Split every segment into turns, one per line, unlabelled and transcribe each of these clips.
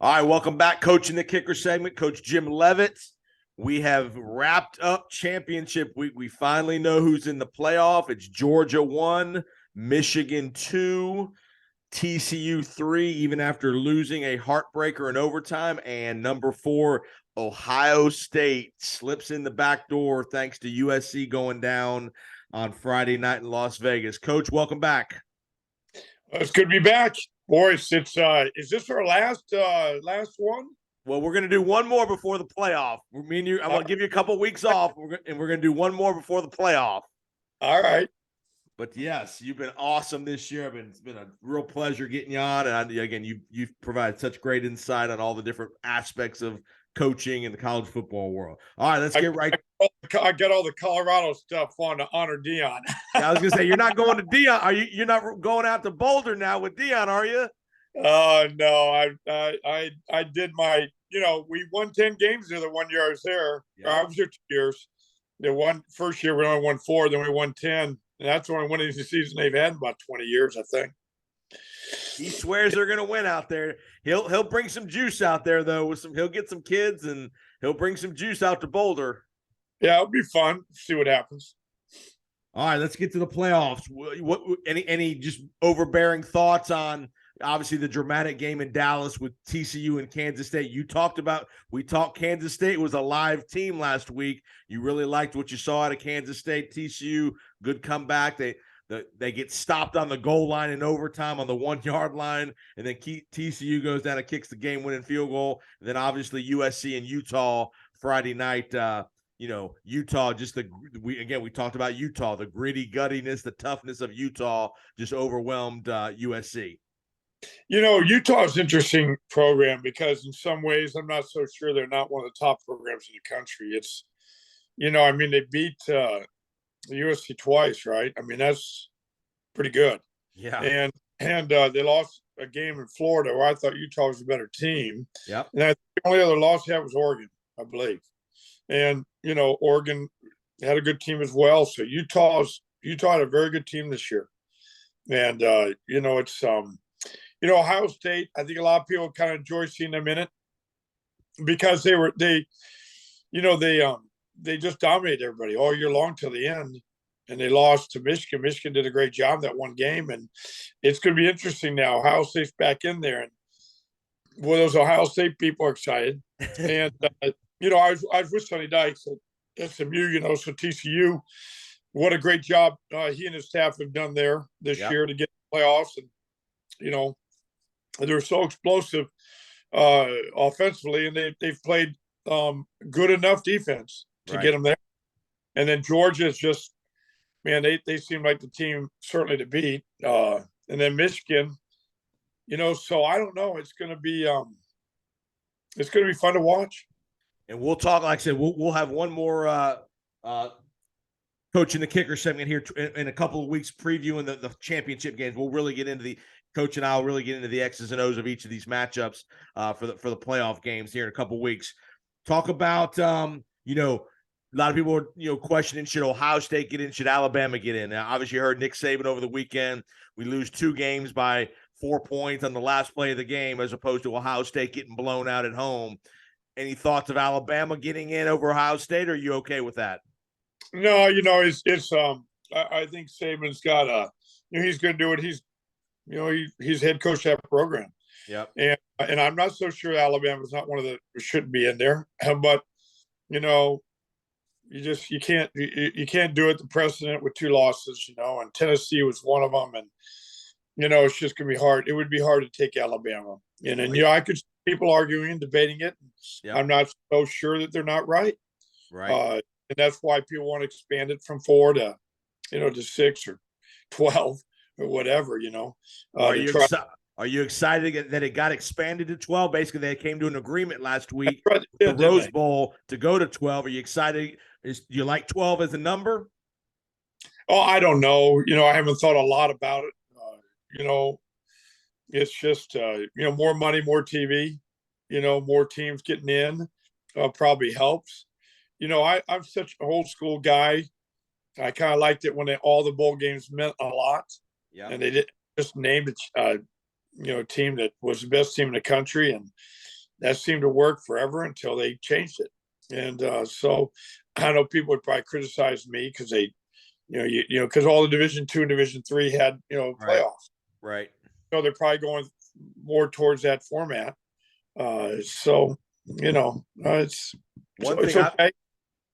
All right, welcome back, Coaching the Kicker segment. Coach Jim Leavitt. We have wrapped up championship week. We finally know who's in the playoff. It's Georgia 1, Michigan 2, TCU 3, even after losing a heartbreaker in overtime. And number 4, Ohio State slips in the back door thanks to USC going down on Friday night in Las Vegas. Coach, welcome back.
It's good to be back. Boys, is this our last one?
Well, we're going to do one more before the playoff. Me and you, I'm going to give you a couple weeks off, and we're going to do one more before the playoff.
All right.
But yes, you've been awesome this year. It's been a real pleasure getting you on, and again, you've provided such great insight on all the different aspects of coaching in the college football world. All right, let's get right.
I got all the Colorado stuff on to honor Dion.
Yeah, I was going to say, you're not going to Dion. Are you? You're not going out to Boulder now with Dion, are you?
No, I did my, we won 10 games there the 1 year I was there. Yeah. I was there 2 years. First year we only won 4, then we won 10. And that's the only winning season they've had in about 20 years, I think.
He swears they're going to win out there. He'll bring some juice out there though. He'll get some kids and he'll bring some juice out to Boulder.
Yeah, it'll be fun. See what happens.
All right, let's get to the playoffs. What any just overbearing thoughts on obviously the dramatic game in Dallas with TCU and Kansas State? We talked Kansas State was a live team last week. You really liked what you saw out of Kansas State. TCU, good comeback. They get stopped on the goal line in overtime on the 1 yard line, and then TCU goes down and kicks the game-winning field goal. And then obviously USC and Utah Friday night. Utah, we talked about Utah, the gritty guttiness, the toughness of Utah just overwhelmed USC.
Utah's an interesting program because in some ways I'm not so sure they're not one of the top programs in the country. It's, they beat the USC twice, right? I mean, that's pretty good.
Yeah.
And they lost a game in Florida where I thought Utah was a better team.
Yeah.
And the only other loss they had was Oregon, I believe. And, Oregon had a good team as well. So Utah had a very good team this year. And, it's Ohio State, I think a lot of people kind of enjoy seeing them in it because they just dominated everybody all year long till the end. And they lost to Michigan. Michigan did a great job that one game. And it's going to be interesting now. Ohio State's back in there. And those Ohio State people are excited. And, I was with Sonny Dykes at SMU, so TCU, what a great job he and his staff have done there this year to get the playoffs. And, they're so explosive offensively, and they've played good enough defense to get them there. And then Georgia is just, man, they seem like the team certainly to beat. And then Michigan, so I don't know. It's going to be fun to watch.
And we'll talk, like I said, we'll have one more Coaching the Kicker segment here in a couple of weeks previewing the championship games. We'll really get into Coach and I will really get into the X's and O's of each of these matchups for the playoff games here in a couple of weeks. Talk about, a lot of people are, questioning, should Ohio State get in? Should Alabama get in? Now, obviously, you heard Nick Saban over the weekend. We lose 2 games by 4 points on the last play of the game as opposed to Ohio State getting blown out at home. Any thoughts of Alabama getting in over Ohio State, or are you okay with that?
No, it's I think Saban's got he's going to do it. He's head coach of that program.
Yeah.
And I'm not so sure Alabama's not one of the shouldn't be in there, but you can't do it. The precedent with 2 losses, and Tennessee was one of them, and it's just going to be hard. It would be hard to take Alabama, and I could see people arguing and debating it.
Yep.
I'm not so sure that they're not right.
Right.
And that's why people want to expand it from 4 to, to 6 or 12 or whatever,
Are you excited that it got expanded to 12? Basically, they came to an agreement last week, the Rose Bowl, to go to 12. Are you excited? Do you like 12 as a number?
Oh, I don't know. I haven't thought a lot about it. It's just, more money, more TV, more teams getting in probably helps. I'm such an old school guy. I kind of liked it when all the bowl games meant a lot.
Yeah.
And they just named it, team that was the best team in the country. And that seemed to work forever until they changed it. And so I know people would probably criticize me because they, because all the Division II and Division III had,
Right.
playoffs.
Right.
So they're probably going more towards that format. So
One
it's
thing
okay.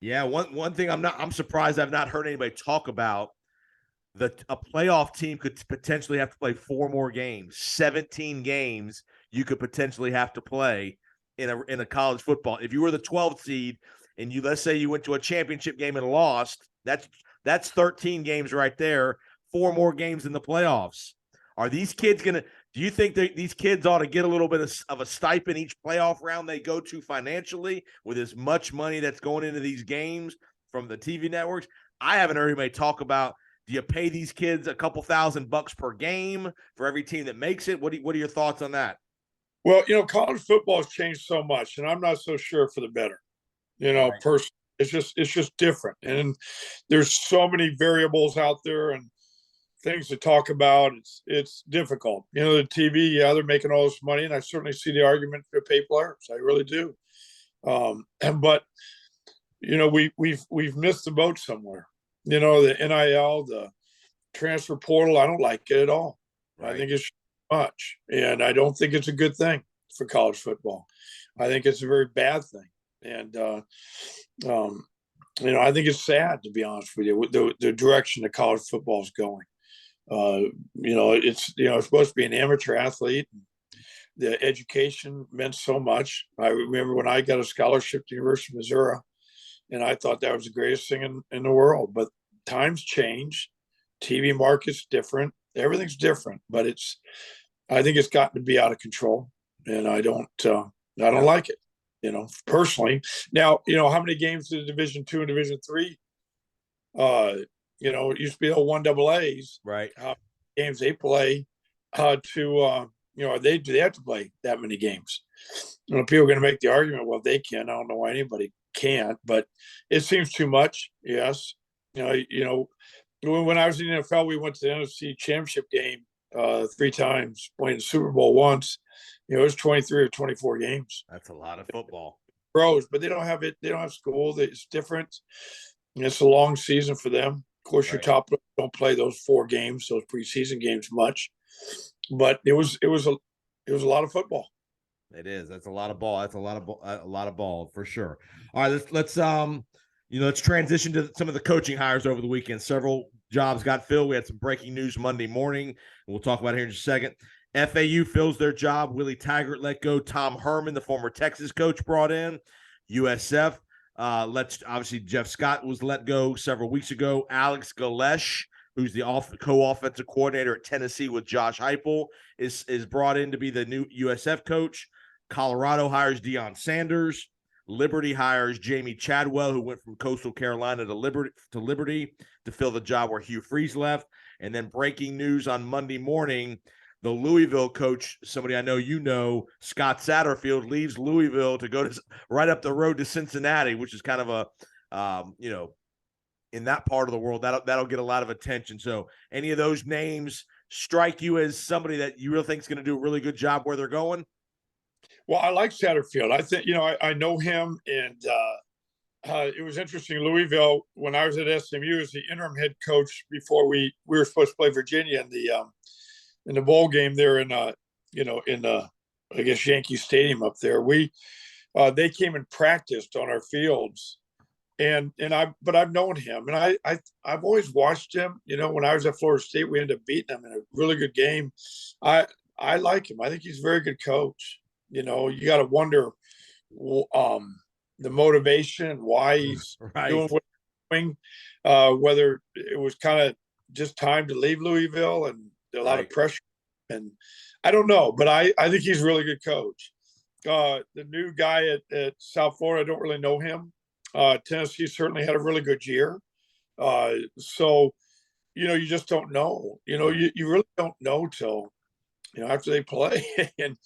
one thing I'm surprised I've not heard anybody talk about. A playoff team could potentially have to play 4 more games, 17 games you could potentially have to play in a college football. If you were the 12th seed and let's say you went to a championship game and lost, that's 13 games right there, 4 more games in the playoffs. Are these kids going to do you think that these kids ought to get a little bit of a stipend each playoff round they go to financially with as much money that's going into these games from the TV networks? I haven't heard anybody talk about, do you pay these kids a couple $1,000 per game for every team that makes it? What are your thoughts on that?
Well, college football has changed so much, and I'm not so sure for the better.
Right.
Personally, it's just different, and there's so many variables out there and things to talk about. It's difficult. The TV, yeah, they're making all this money, and I certainly see the argument to pay players. I really do. But we've missed the boat somewhere. The NIL, the transfer portal, I don't like it at all.
Right.
I think it's much, and I don't think it's a good thing for college football. I think it's a very bad thing, and I think it's sad, to be honest with you, the direction that college football is going. It's supposed to be an amateur athlete. The education meant so much. I remember when I got a scholarship to the University of Missouri, and I thought that was the greatest thing in the world. But times change, TV market's different, everything's different. But I think it's gotten to be out of control, and I don't like it. Personally. Now, how many games did Division II and Division III? It used to be all 1AA's.
Right.
Games they play do they have to play that many games? People are going to make the argument, well, they can. I don't know why anybody can't, but it seems too much. Yes. When I was in the NFL, we went to the NFC Championship game 3 times, playing the Super Bowl once. It was 23 or 24 games.
That's a lot of football.
Pros, but they don't have it. They don't have school. It's different. It's a long season for them. Of course, your top don't play those 4 games, those preseason games much. But it was a lot of football.
It is. That's a lot of ball. That's a lot of ball for sure. All right, let's transition to some of the coaching hires over the weekend. Several jobs got filled. We had some breaking news Monday morning. We'll talk about it here in just a second. FAU fills their job. Willie Taggart let go. Tom Herman, the former Texas coach, brought in. USF obviously Jeff Scott was let go several weeks ago. Alex Galesh, who's the co-offensive coordinator at Tennessee with Josh Heupel, is brought in to be the new USF coach. Colorado hires Deion Sanders. Liberty hires Jamie Chadwell, who went from Coastal Carolina to Liberty to fill the job where Hugh Freeze left. And then breaking news on Monday morning, the Louisville coach, somebody I know, Scott Satterfield, leaves Louisville to go to right up the road to Cincinnati, which is kind of a, in that part of the world, that'll get a lot of attention. So any of those names strike you as somebody that you really think is going to do a really good job where they're going?
Well, I like Satterfield. I think, I know him, and it was interesting. Louisville, when I was at SMU, as the interim head coach before we were supposed to play Virginia in the bowl game there in I guess Yankee Stadium up there. They came and practiced on our fields, but I've known him, and I've always watched him. When I was at Florida State, we ended up beating them in a really good game. I like him. I think he's a very good coach. You got to wonder the motivation, why he's doing what he's doing, whether it was kind of just time to leave Louisville and a lot of pressure. And I don't know, but I think he's a really good coach. The new guy at South Florida, I don't really know him. Tennessee certainly had a really good year. So, you just don't know. You really don't know till, after they play. And,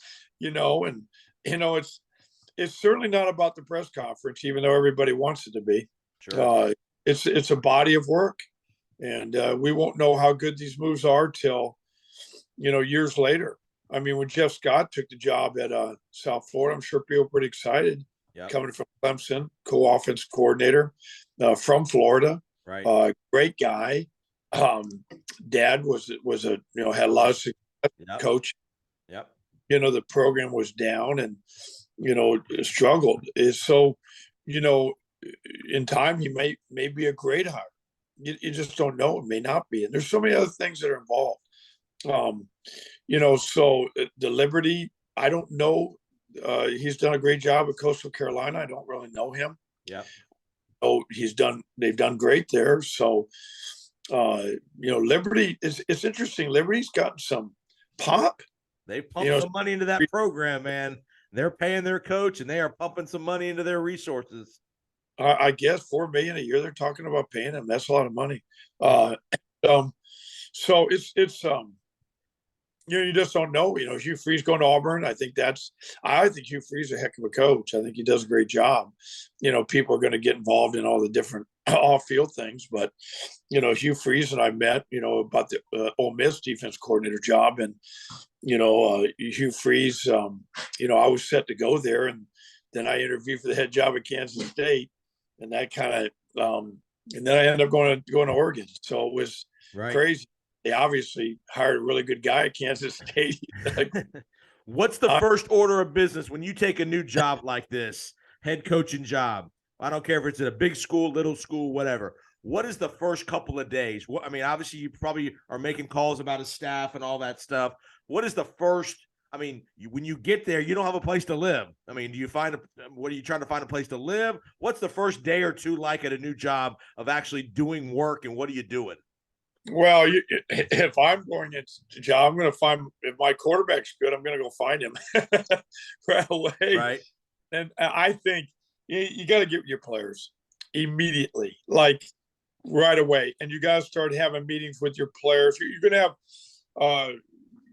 it's certainly not about the press conference, even though everybody wants it to be.
Sure.
It's a body of work. And we won't know how good these moves are till, years later. I mean, when Jeff Scott took the job at South Florida, I'm sure people were pretty excited.
Yep.
Coming from Clemson, co-offense coordinator from Florida,
Right.
great guy. Dad was a had a lot of success.
Yep.
Coach.
Yep.
The program was down and struggled. Is so, in time he may be a great hire. You just don't know. It may not be, and there's so many other things that are involved. So the Liberty, I don't know. He's done a great job at Coastal Carolina. I don't really know him.
Yeah.
Oh, they've done great there. So, Liberty it's interesting. Liberty's gotten some pop.
They pumped some money into that program, man. They're paying their coach and they are pumping some money into their resources.
I guess $4 million a year they're talking about paying him. That's a lot of money. So it's you just don't know. Hugh Freeze going to Auburn. I think Hugh Freeze is a heck of a coach. I think he does a great job. People are going to get involved in all the different off-field things, but Hugh Freeze and I met, about the Ole Miss defense coordinator job, and Hugh Freeze. I was set to go there, and then I interviewed for the head job at Kansas State, and that kind of, and then I ended up going to Oregon. So it was crazy. They obviously hired a really good guy at Kansas State.
What's the first order of business when you take a new job like this, head coaching job? I don't care if it's at a big school, little school, whatever. What is the first couple of days? I mean, obviously you probably are making calls about his staff and all that stuff. What is the first? I mean, when you get there, you don't have a place to live. I mean, what are you trying to find a place to live? What's the first day or two like at a new job of actually doing work, and what are you doing?
Well, if I'm going into a job, I'm going to find, if my quarterback's good, I'm going to go find him right away.
Right.
And I think you got to get your players immediately, like right away. And you got to start having meetings with your players. You're going to have,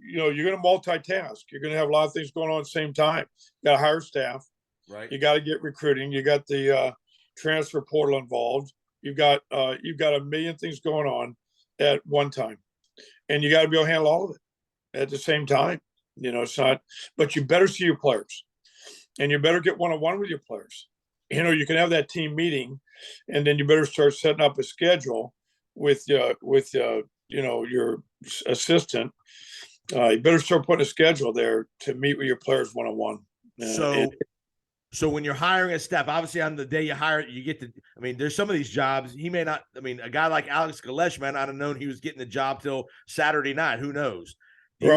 you're going to multitask. You're going to have a lot of things going on at the same time. You got to hire staff.
Right.
You got to get recruiting. You got the transfer portal involved. You've got a million things going on at one time, and you got to be able to handle all of it at the same time. It's not, but you better see your players, and you better get one-on-one with your players. You can have that team meeting, and then you better start setting up a schedule with your assistant. You better start putting a schedule there to meet with your players one-on-one.
So when you're hiring a staff, obviously on the day you hire it, you get to, I mean, there's some of these jobs, he may not, I mean, a guy like Alex Galesh, man, I'd have known he was getting the job till Saturday night. Who knows? Do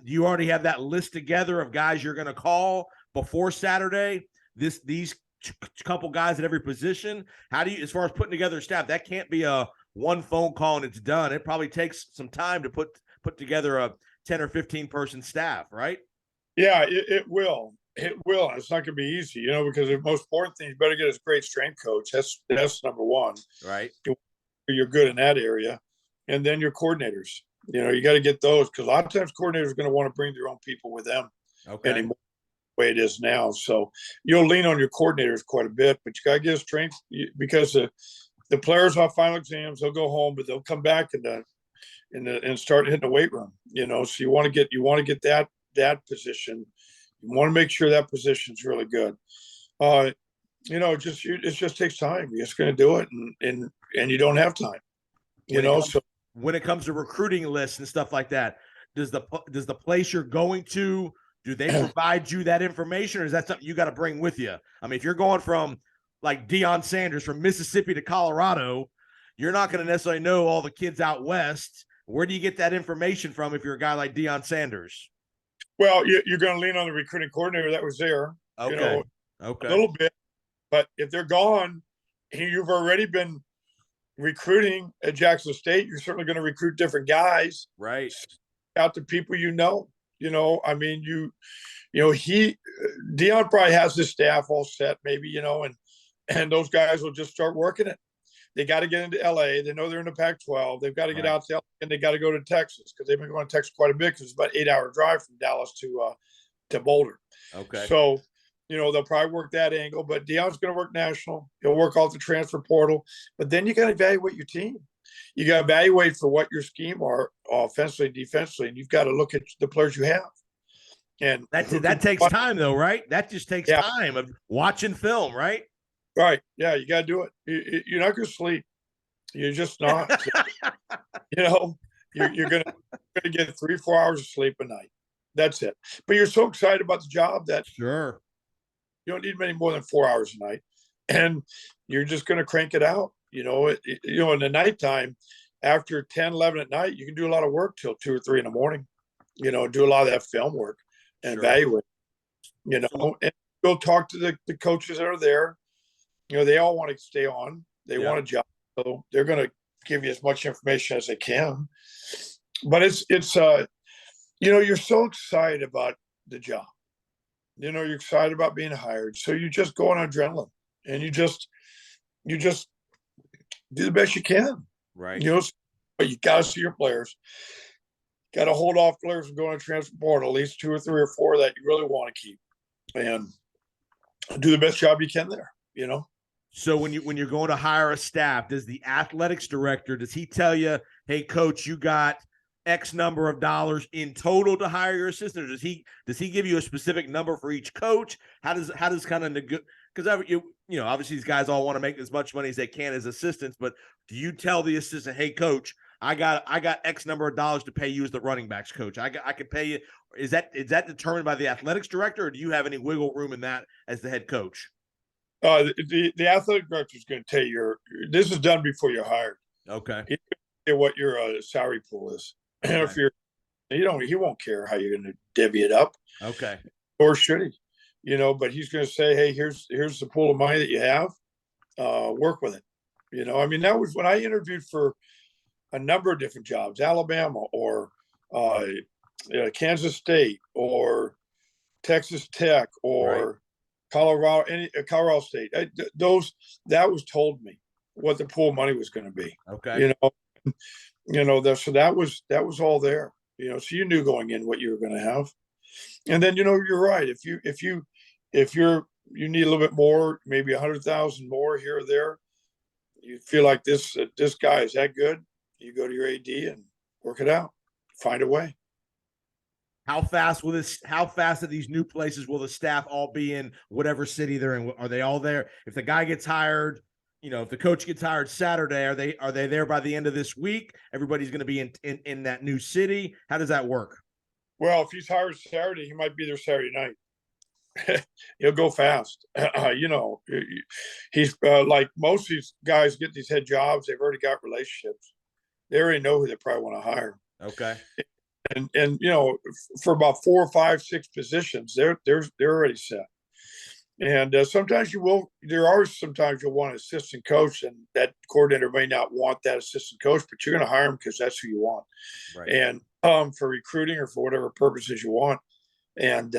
you already have that list together of guys you're going to call before Saturday? These couple guys at every position. How do you, as far as putting together a staff, that can't be a one phone call and it's done. It probably takes some time to put together a 10 or 15 person staff, right?
Yeah, it will. It will. It's not going to be easy, because the most important thing, you better get a great strength coach. That's number one.
Right.
You're good in that area. And then your coordinators, you got to get those, because a lot of times coordinators are going to want to bring their own people with them.
Okay.
Anymore, the way it is now. So you'll lean on your coordinators quite a bit, but you got to get a strength, because the players on final exams, they'll go home, but they'll come back and start hitting the weight room, so you want to get that position. You want to make sure that position is really good. It just takes time. You're just going to do it, and you don't have time. So
when it comes to recruiting lists and stuff like that, does the place you're going to, do they provide you that information, or is that something you got to bring with you? I mean, if you're going from like Deion Sanders from Mississippi to Colorado, you're not going to necessarily know all the kids out west. Where do you get that information from if you're a guy like Deion Sanders?
Well, you're going to lean on the recruiting coordinator that was there,
okay,
a little bit. But if they're gone, you've already been recruiting at Jackson State. You're certainly going to recruit different guys,
right?
Out to people I mean, Deion probably has his staff all set, maybe, and those guys will just start working it. They got to get into LA. They know they're in the Pac-12. They've got to get out to LA, and they got to go to Texas, because they've been going to Texas quite a bit, because it's about 8-hour drive from Dallas to Boulder.
Okay.
So, they'll probably work that angle, but Deion's going to work national. He'll work off the transfer portal, but then you got to evaluate your team. You got to evaluate for what your scheme are offensively, defensively, and you've got to look at the players you have. And
that takes time though, right? That just takes
Yeah.
time of watching film, right?
Right. Yeah, you got to do it. You're not going to sleep. You're just not. You know, you're gonna get 3-4 hours of sleep a night. That's it. But you're so excited about the job that
Sure.
you don't need many more than 4 hours a night, and you're just gonna crank it out. In the nighttime, after 10, 11 at night, you can do a lot of work till 2 or 3 in the morning. Do a lot of that film work and
Sure.
evaluate. And go talk to the coaches that are there. They all want to stay on. They want a job, so they're going to give you as much information as they can. But it's you're so excited about the job. You're excited about being hired, so you just go on adrenaline, and you just do the best you can.
Right.
But you got to see your players. Got to hold off players from going to transfer portal, at least 2 or 3 or 4 that you really want to keep, and do the best job you can there.
So when you're going to hire a staff, does the athletics director, does he tell you, hey coach, you got X number of dollars in total to hire your assistant? Or does he give you a specific number for each coach? How does kind of because obviously these guys all want to make as much money as they can as assistants, but do you tell the assistant, hey coach, I got X number of dollars to pay you as the running backs coach. I can pay you. Is that determined by the athletics director, or do you have any wiggle room in that as the head coach?
The athletic director is going to tell you this is done before you're hired.
Okay.
What your salary pool is.
Okay.
If he won't care how you're going to divvy it up.
Okay.
Or should he? But he's going to say, hey, here's the pool of money that you have. Work with it. That was when I interviewed for a number of different jobs, Alabama or Kansas State or Texas Tech or Colorado State. That was told me what the pool money was going to be.
Okay.
So that was all there. So you knew going in what you were going to have, and then you're right. If you need a little bit more, maybe 100,000 more here or there, you feel like this guy is that good, you go to your AD and work it out, find a way.
How fast at these new places will the staff all be in whatever city they're in? Are they all there? If the guy gets hired, if the coach gets hired Saturday, are they there by the end of this week? Everybody's going to be in that new city. How does that work?
Well, if he's hired Saturday, he might be there Saturday night. He'll go fast. He's like most of these guys get these head jobs. They've already got relationships. They already know who they probably want to hire.
Okay.
And for about 4 or 5, 6 positions, they're already set. And sometimes you'll want an assistant coach, and that coordinator may not want that assistant coach, but you're going to hire him because that's who you want.
Right.
And for recruiting or for whatever purposes you want. And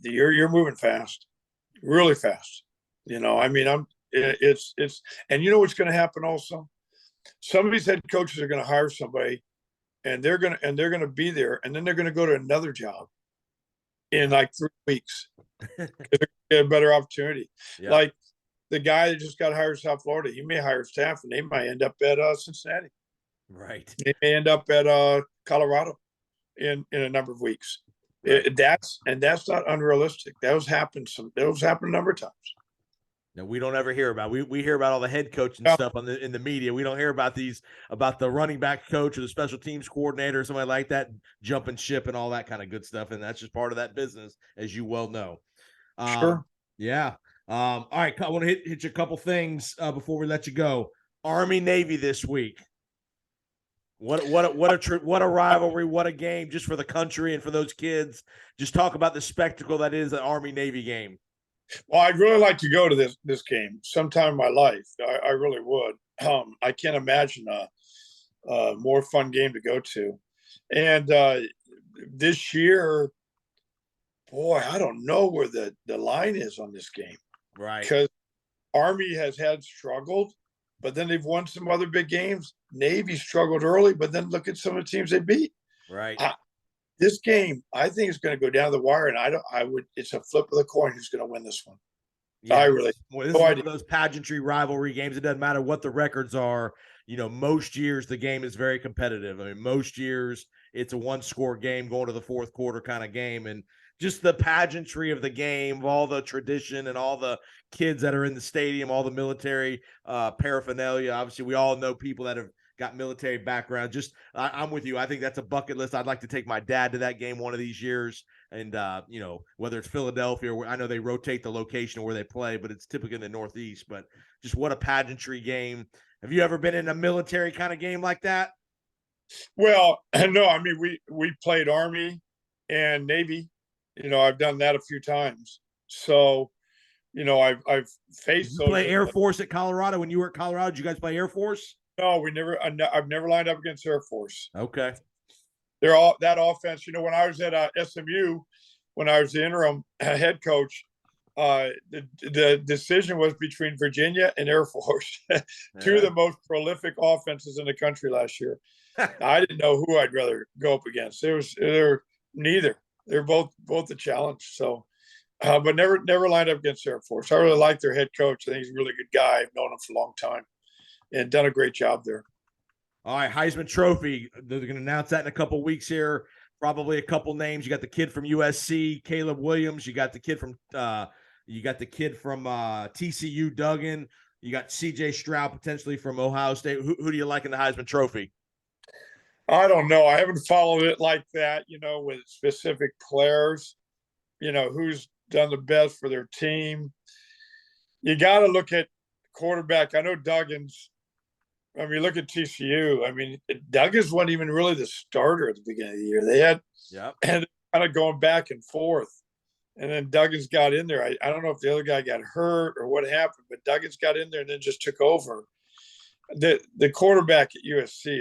you're moving fast, really fast. It's and what's going to happen also? Some of these head coaches are going to hire somebody, and they're going to be there, and then they're going to go to another job in like 3 weeks. Get a better opportunity. Yeah. Like the guy that just got hired in South Florida, he may hire staff, and they might end up at Cincinnati.
Right.
They may end up at Colorado in a number of weeks. Right. That's not unrealistic. Those happen a number of times.
No, we don't ever hear about. We hear about all the head coach and stuff in the media. We don't hear about the running back coach or the special teams coordinator or somebody like that jumping ship and all that kind of good stuff. And that's just part of that business, as you well know.
Sure.
Yeah. All right. I want to hit you a couple things before we let you go. Army Navy this week. What a rivalry! What a game just for the country and for those kids. Just talk about the spectacle that is the Army Navy game.
Well, I'd really like to go to this game sometime in my life. I really would. I can't imagine a more fun game to go to. And this year, boy, I don't know where the line is on this game.
Right.
Because Army has struggled, but then they've won some other big games. Navy struggled early, but then look at some of the teams they beat.
Right.
This game, I think, is going to go down the wire, and it's a flip of the coin who's going to win this one.
Yeah,
I really.
This is one of those pageantry rivalry games. It doesn't matter what the records are. most years the game is very competitive. I mean, most years it's a one-score game going to the fourth quarter kind of game, and just the pageantry of the game, of all the tradition and all the kids that are in the stadium, all the military paraphernalia. Obviously, we all know people that have got military background. Just I'm with you. I think that's a bucket list. I'd like to take my dad to that game one of these years. And, whether it's Philadelphia or I know they rotate the location where they play, but it's typically in the Northeast. But just what a pageantry game. Have you ever been in a military kind of game like that?
Well, no, I mean, we played Army and Navy. I've done that a few times. So, I've faced
Did you play Air Force at Colorado when you were at Colorado? Did you guys play Air Force?
No, I've never lined up against Air Force.
Okay.
They're all that offense. When I was at SMU, when I was the interim head coach, the decision was between Virginia and Air Force, two of the most prolific offenses in the country last year. I didn't know who I'd rather go up against. They're neither. They're both a challenge. So, but never lined up against Air Force. I really like their head coach. I think he's a really good guy. I've known him for a long time and done a great job there.
All right, Heisman Trophy. They're going to announce that in a couple of weeks here. Probably a couple names. You got the kid from USC, Caleb Williams. You got the kid from TCU, Duggan. You got C.J. Stroud potentially from Ohio State. Who do you like in the Heisman Trophy?
I don't know. I haven't followed it like that, with specific players, who's done the best for their team. You got to look at quarterback. I know Duggan's. I mean, look at TCU. I mean, Duggan's wasn't even really the starter at the beginning of the year. They had and kind of going back and forth. And then Duggan's got in there. I don't know if the other guy got hurt or what happened, but Duggan's got in there and then just took over. The quarterback at USC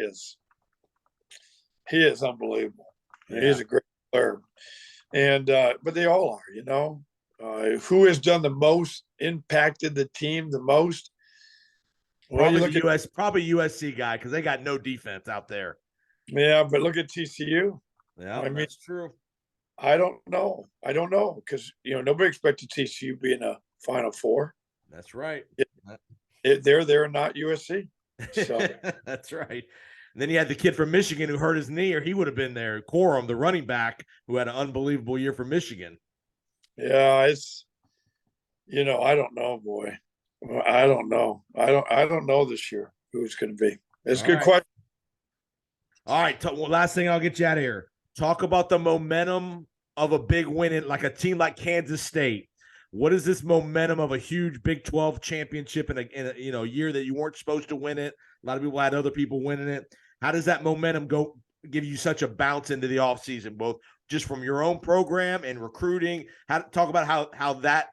he is unbelievable. Yeah. He's a great player. And but they all are, who has done the most, impacted the team the most?
Probably probably USC guy because they got no defense out there.
Yeah, but look at TCU.
Yeah, I mean, that's true.
I don't know because nobody expected TCU to be in a Final Four.
That's right.
They're not USC. So
that's right. And then you had the kid from Michigan who hurt his knee, or he would have been there. Corum, the running back, who had an unbelievable year for Michigan.
Yeah, it's I don't know, boy. I don't know. I don't know this year who's going to be. It's a good question.
All right. Last thing, I'll get you out of here. Talk about the momentum of a big win in like a team like Kansas State. What is this momentum of a huge Big 12 championship in a year that you weren't supposed to win it? A lot of people had other people winning it. How does that momentum give you such a bounce into the offseason, both just from your own program and recruiting? Talk about how that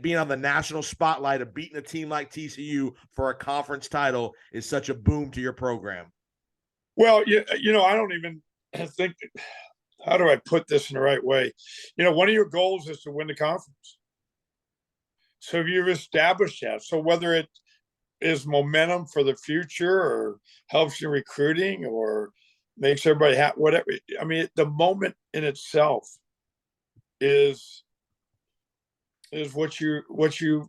being on the national spotlight of beating a team like TCU for a conference title is such a boom to your program.
Well, I don't even think, how do I put this in the right way? One of your goals is to win the conference. So you've established that. So whether it is momentum for the future or helps you recruiting or makes everybody happy, whatever. I mean, the moment in itself is what you're coaching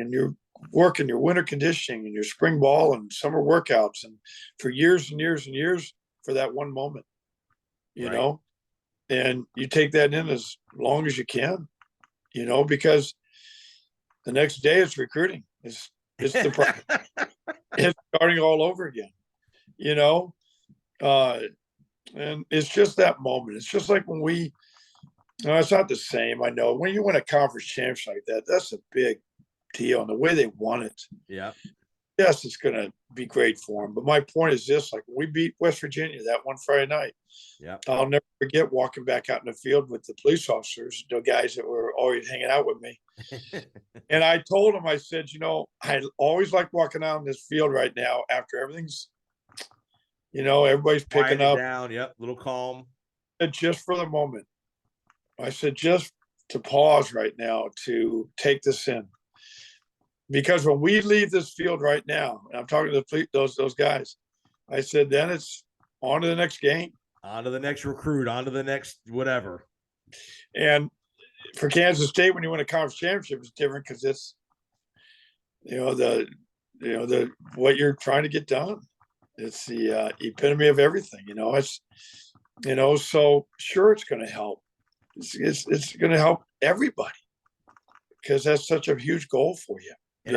and you're working your winter conditioning and your spring ball and summer workouts and for years and years and years for that one moment, and you take that in as long as you can, because the next day it's recruiting. It's the it's starting all over again, and it's just that moment. It's just like when we. No, it's not the same. I know when you win a conference championship like that, that's a big deal. And the way they won it, yes, it's going to be great for them. But my point is this: like we beat West Virginia that one Friday night. Yeah, I'll never forget walking back out in the field with the police officers, the guys that were always hanging out with me. And I told them, I said, I always like walking out in this field right now after everything's, everybody's picking up
down. Yep, little calm.
And just for the moment. I said, just to pause right now to take this in. Because when we leave this field right now, and I'm talking to those guys, I said, then it's on to the next game.
On to the next recruit, on to the next whatever.
And for Kansas State, when you win a conference championship, it's different because it's, what you're trying to get done. It's the epitome of everything. So sure, it's going to help. It's going to help everybody because that's such a huge goal for you.
And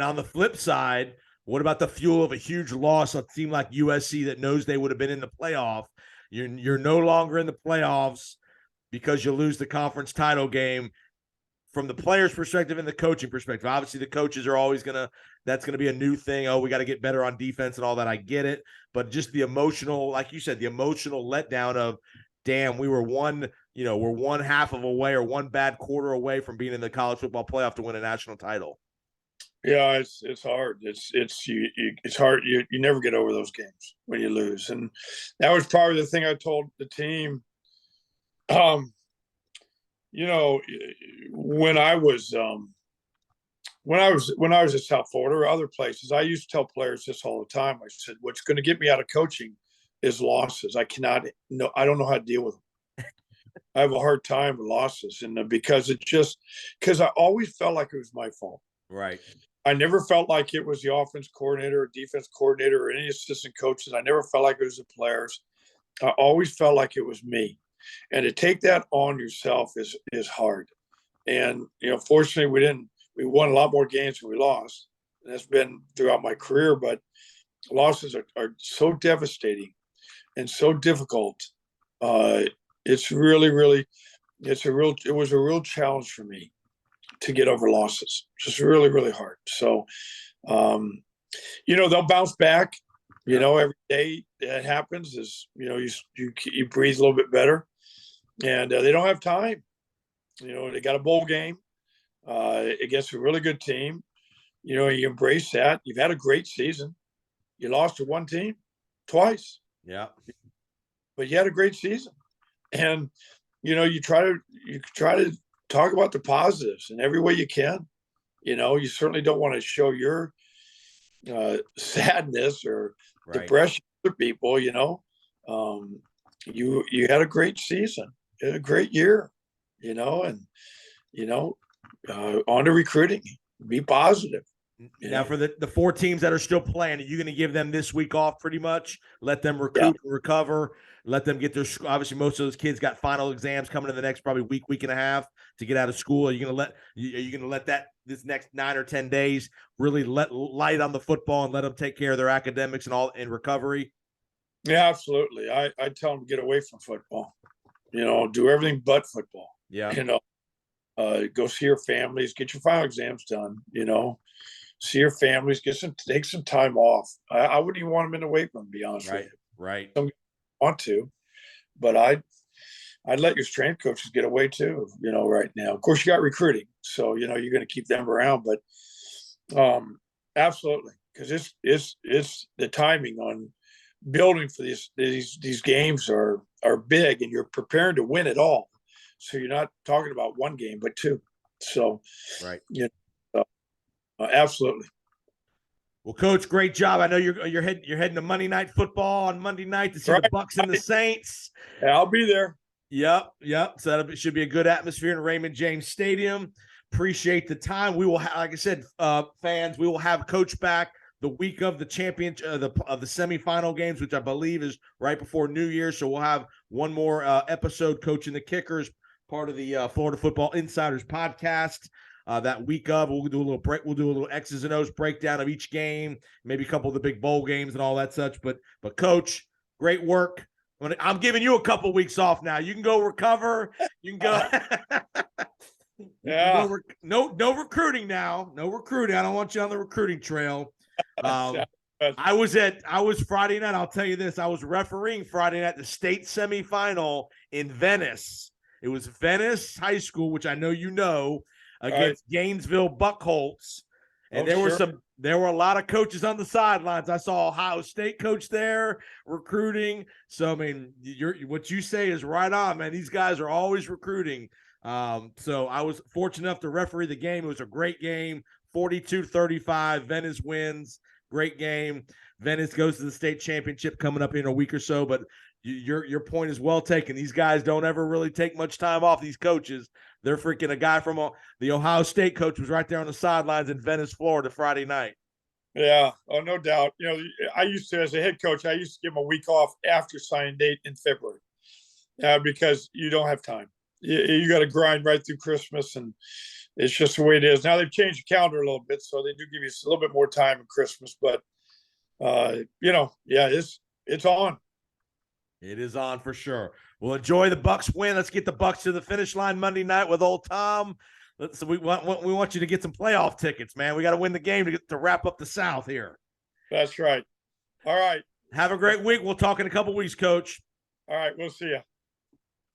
on the flip side, what about the fuel of a huge loss on a team like USC that knows they would have been in the playoff? You're no longer in the playoffs because you lose the conference title game. From the player's perspective and the coaching perspective, obviously the coaches are always that's going to be a new thing. Oh, we got to get better on defense and all that. I get it. But just the emotional, like you said, the emotional letdown of, damn, we're one half of away or one bad quarter away from being in the college football playoff to win a national title.
Yeah, it's hard. It's hard. You never get over those games when you lose. And that was probably the thing I told the team. When I was at South Florida or other places, I used to tell players this all the time. I said, "What's going to get me out of coaching is losses. I don't know how to deal with them. I have a hard time with losses, and because I always felt like it was my fault.
Right.
I never felt like it was the offense coordinator or defense coordinator or any assistant coaches. I never felt like it was the players. I always felt like it was me. And to take that on yourself is hard. And, fortunately we won a lot more games than we lost. And that's been throughout my career, but losses are so devastating and so difficult. It's really, really, it was a real challenge for me to get over losses. Just really, really hard. So, they'll bounce back. Every day that happens is, you breathe a little bit better, and they don't have time. They got a bowl game against a really good team. You embrace that. You've had a great season. You lost to one team twice.
Yeah.
But you had a great season. And, you try to talk about the positives in every way you can. You certainly don't want to show your sadness or depression to people. You had a great season, you had a great year, and on to recruiting, be positive.
Now, for the 4 teams that are still playing, are you going to give them this week off pretty much? Let them recruit and recover. Let them get their – obviously, most of those kids got final exams coming in the next probably week and a half to get out of school. Are you going to let that this next 9 or 10 days really let light on the football and let them take care of their academics and all in recovery?
Yeah, absolutely. I tell them to get away from football. Do everything but football.
Yeah.
Go see your families, get your final exams done, see your families, take some time off. I wouldn't even want them in the weight room, to be honest with you.
Right.
Some want to, but I'd let your strength coaches get away too, right now. Of course, you got recruiting, so you're going to keep them around, but absolutely, because it's the timing on building for these games are big, and you're preparing to win it all. So you're not talking about one game, but 2. So
right,
absolutely.
Well, Coach, great job. I know you're heading to Monday Night Football on Monday night to see the Bucks and the Saints.
Yeah, I'll be there.
Yep. So that should be a good atmosphere in Raymond James Stadium. Appreciate the time. We will, like I said, fans, we will have Coach back the week of the championship, of the semifinal games, which I believe is right before New Year's. So we'll have one more episode coaching the Kickers, part of the Florida Football Insiders podcast. That week of, we'll do a little break. We'll do a little X's and O's breakdown of each game, maybe a couple of the big bowl games and all that such. But Coach, great work. I'm giving you a couple of weeks off now. You can go recover. You can go.
Yeah.
No recruiting now. No recruiting. I don't want you on the recruiting trail. I was Friday night. I'll tell you this. I was refereeing Friday night the state semifinal in Venice. It was Venice High School, which I know you know, against Gainesville Buckholz. And there were a lot of coaches on the sidelines. I saw Ohio State coach there recruiting. So, I mean, what you say is right on, man. These guys are always recruiting. So I was fortunate enough to referee the game. It was a great game, 42-35. Venice wins. Great game. Venice goes to the state championship coming up in a week or so. But your point is well taken. These guys don't ever really take much time off, these coaches. They're freaking a guy from the Ohio State coach was right there on the sidelines in Venice, Florida, Friday night.
Yeah. Oh, no doubt. I used to, as a head coach, I used to give them a week off after signing date in February, because you don't have time. You got to grind right through Christmas, and it's just the way it is. Now they've changed the calendar a little bit, so they do give you a little bit more time in Christmas. But yeah, it's on.
It is on for sure. We'll enjoy the Bucks win. Let's get the Bucks to the finish line Monday night with old Tom. So we want you to get some playoff tickets, man. We got to win the game to wrap up the South here.
That's right. All right.
Have a great week. We'll talk in a couple weeks, Coach.
All right. We'll see you.